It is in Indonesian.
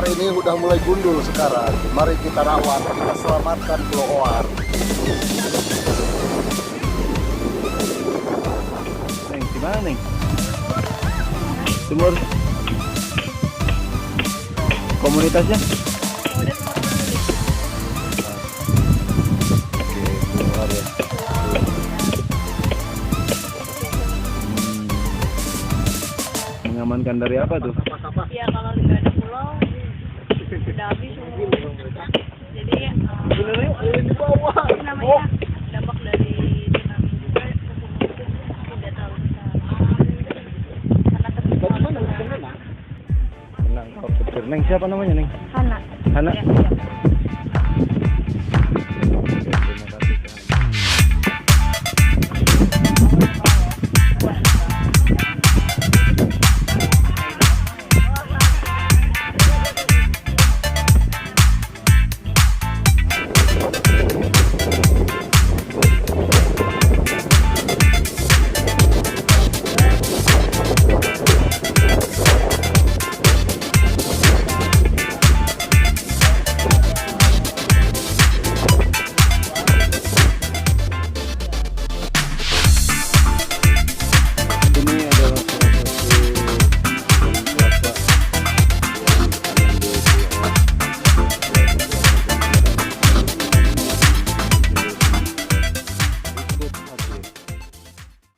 Oar ini udah mulai gundul sekarang. Mari kita rawat, kita selamatkan Pulau Oar. Neng, di mana Neng? Timur. Komunitasnya? Oke, keluar ya. Mengamankan dari apa tuh? Ya kalau nggak ada pulau udah habis semua. Jadi Di bawah. namanya dampak dari tsunami juga tidak terlalu besar karena terpisah. Tenang, kau petir. Neng, siapa namanya Neng? Hana. Hana? Ya, ya.